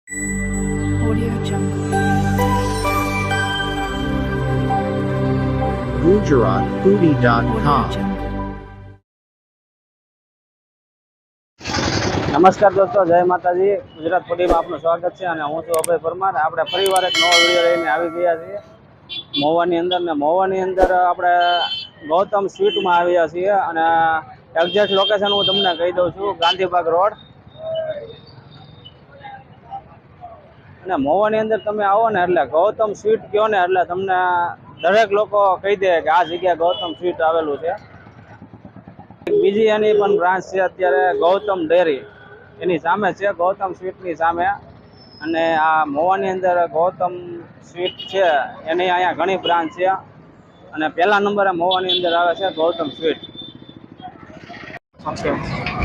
Audio Jungle. GujaratFoodie.com. Audio Jungle. નમસ્કાર દોસ્તો, જય માતાજી. ગુજરાત ફૂડીમાં આપનું સ્વાગત છે અને હું છું અભય પરમાર. આપણે ફરીવાર એક નવો વિડીયો લઈને આવી ગયા છીએ મહુવાની અંદર. ને મહુવાની અંદર આપણે ગૌતમ સ્વીટમાં આવ્યા છીએ અને એક્ઝેક્ટ લોકેશન હું તમને કહી દઉં છું, ગાંધીબાગ રોડ. અને મહુવાની અંદર તમે આવો ને એટલે ગૌતમ સ્વીટ કહો ને એટલે તમને દરેક લોકો કહી દે કે આ જગ્યાએ ગૌતમ સ્વીટ આવેલું છે. બીજી એની પણ બ્રાન્ચ છે અત્યારે, ગૌતમ ડેરી એની સામે છે, ગૌતમ સ્વીટની સામે. અને આ મહુવાની અંદર ગૌતમ સ્વીટ છે એની અહીંયા ઘણી બ્રાન્ચ છે અને પહેલા નંબરે મહુવાની અંદર આવે છે ગૌતમ સ્વીટ.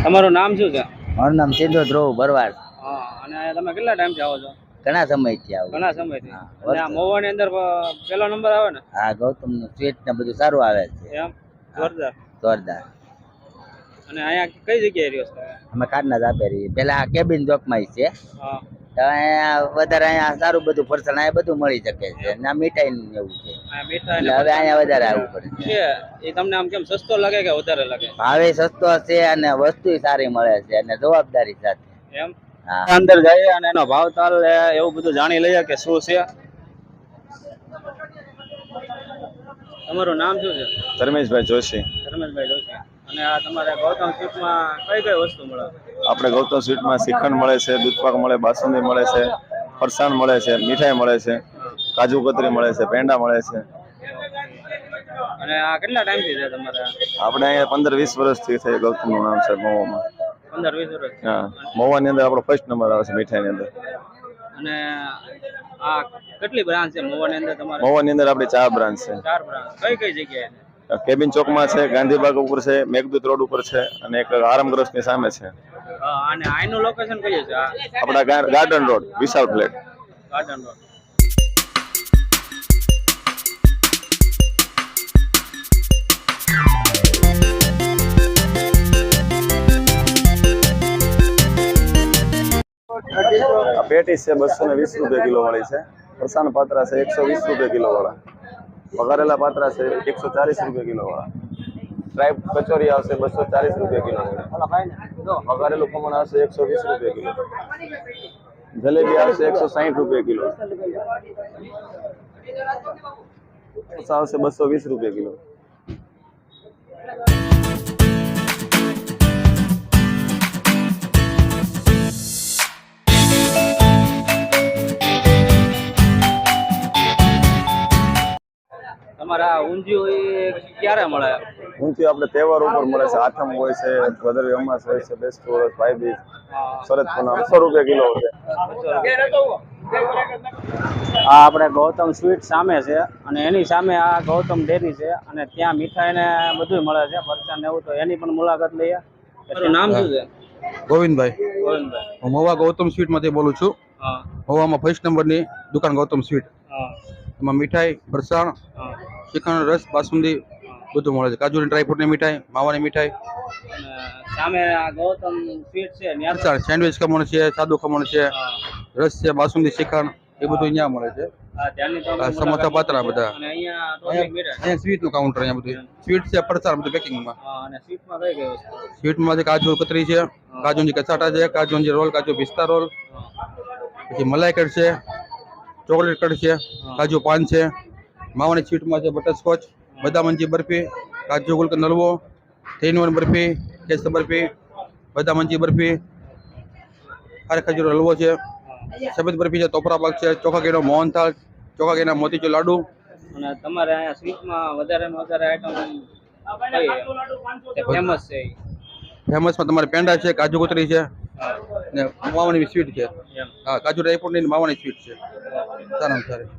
તમારું નામ શું છે? મારું નામ સિંધુ ધ્રુવ ભરવાડ. હા, અને તમે કેટલા ટાઈમથી આવો છો? ઘણા સમયથી આવું. ઘણા સમયથી. અને આ મહુવાની અંદર પહેલો નંબર આવે ને? હા, ગૌતમ નું સ્વીટ ને બધું સારું આવે છે. એમ જોરદાર. જોરદાર. અને અહીંયા કઈ જગ્યાએ રહ્યો છો? અમે કારના જ આપે રહીએ. પેલા આ કેબિન ચોકમાં છે. હા, તો અહીંયા વધારે અહીંયા સારું બધું ફરસાણ અહીંયા બધું મળી શકે છે. ના મીઠાઈ ને એવું છે. આ મીઠા એટલે હવે અહીંયા વધારે આવવું પડે છે. એ તમને આમ કેમ સસ્તો લાગે કે વધારે લાગે? ભાવે સસ્તો છે અને વસ્તુ સારી મળે છે અને જવાબદારી સાથે. એમ હા, અંદર જઈએ અને એનો ભાવ તાલ એવું બધું જાણી લઈએ કે શું છે. તમારું નામ શું છે? ધર્મેશભાઈ જોશી. ધર્મેશભાઈ જોશી. અને આ તમારે ગૌતમ સ્વીટમાં કઈ કઈ વસ્તુ મળે? આપણે ગૌતમ સ્વીટમાં શ્રીખંડ મળે છે, દૂધપાક મળે, બાસુંદી મળે છે, ફરસાણ મળે છે, મીઠાઈ મળે છે, કાજુ કતરી મળે છે, પેંડા મળે છે. અને આ કેટલા ટાઈમથી છે તમારે? આપણે અહીંયા 15-20 વર્ષથી થઈ. ગૌતમનું નામ છે મહુવામાં. 15-20 વર્ષ. હા, મહુવાની અંદર આપણો ફર્સ્ટ નંબર આવે છે મીઠાઈની અંદર. અને આ કેટલી બ્રાન્ચ છે મહુવાની અંદર તમારે? મહુવાની અંદર આપણી 4 બ્રાન્ચ છે. 4 બ્રાન્ચ. કઈ કઈ જગ્યાએ છે? કેબિન ચોકમાં છે, ગાંધીબાગ ઉપર છે, મેઘદૂત રોડ ઉપર છે અને એક આરામગ્રસ્તની સામે છે. અને આનું લોકેશન કયું છે? આપણા ગાર્ડન રોડ, વિશાલ ફ્લેટ. Garden road. આ પેટીસ છે 220 રૂપિયા કિલો વાળી છે. ફરસાણ પાત્રા છે 120 રૂપિયા કિલો વાળા. વઘારેલા પાત્રા છે 140 રૂપિયા કિલો વાળા. સ્ટ્રાઈપ કચોરી આવશે 240 રૂપિયા કિલો. વઘારેલું ખમણ આવશે 120 રૂપિયા કિલો. જલેબી આવશે 160 રૂપિયા કિલો. આવશે 220 રૂપિયા કિલો. તમારા ઊંધિયું ક્યારે મળે? ઊંધિયું આપણે તહેવાર ઉપર મળે છે. આઠમ હોય છે, ભાદરવી અમાસ હોય છે, બેસતું વર્ષ, ભાઈબીજ, શરદ પૂનમ 100 રૂપિયા કિલો છે. આ આપણે ગૌતમ સ્વીટ સામે છે અને એની સામે આ ગૌતમ ડેરી છે અને ત્યાં મીઠાઈ ને બધું મળે છે, ફરસાણ ને એવું. તો એની પણ મુલાકાત લઈએ. તમારું નામ શું છે? ગોવિંદભાઈ. ગોવિંદભાઈ. હું મહુવા ગૌતમ સ્વીટ માંથી બોલું છું. હા. મહુવામાં ફર્સ્ટ નંબરની દુકાન ગૌતમ સ્વીટ. હા. એમાં મીઠાઈ, ફરસાણ, હા. શ્રીખંડ, રસ, બાસુંદી બધું મળે છે. કાજુની ડ્રાયફ્રૂટની મીઠાઈ, માવાની મીઠાઈ, અને સામે આ ગૌતમ સ્વીટ છે ત્યાં ફરસાણ, સેન્ડવિચ ખમણ છે, સાદું ખમણ છે, રસ છે, બાસુંદી, શ્રીખંડ એ બધું અહીંયા મળે છે. ત્યાંની તો આ સમોસા પાત્રા બધા. અને અહીંયા ટોપિક મીઠાઈ. અહીંયા સ્વીટનું કાઉન્ટર અહીંયા બધું સ્વીટ છે, ફરસાણ બધું પેકિંગમાં. અને સ્વીટમાં કઈ કઈ વસ્તુ? સ્વીટમાં છે કાજુ કતરી છે, કાજુની કચાટા છે, કાજુની રોલ, કાજુ પિસ્તા રોલ, પછી મલાઈ કટ છે, ચોકલેટ કટ છે, કાજુ પાન છે. માવાની સ્વીટમાં છે બટરસ્કોચ, બદામંજી બરફી, કાજુ ગુલકંદ હલવો, 3-in-1 બરફી, કેસર બરફી, બદામંજી બરફી, ખારે ખજૂર હલવો છે, સફેદ બરફી છે, ટોપરા પાક છે, ચોખા ઘીનો મોહનથાળ, ચોખા ઘીના મોતીચૂર લાડુ. અને તમારે અહીંયા સ્વીટમાં વધારે ને વધારે આઈટમ કઈ ફેમસ છે? ફેમસમાં તમારે પેંડા છે, કાજુ કતરી છે ને માવાની સ્વીટ છે. હા, કાજુ ડ્રાયફ્રૂટની માવાની સ્વીટ છે સારામાં સારી.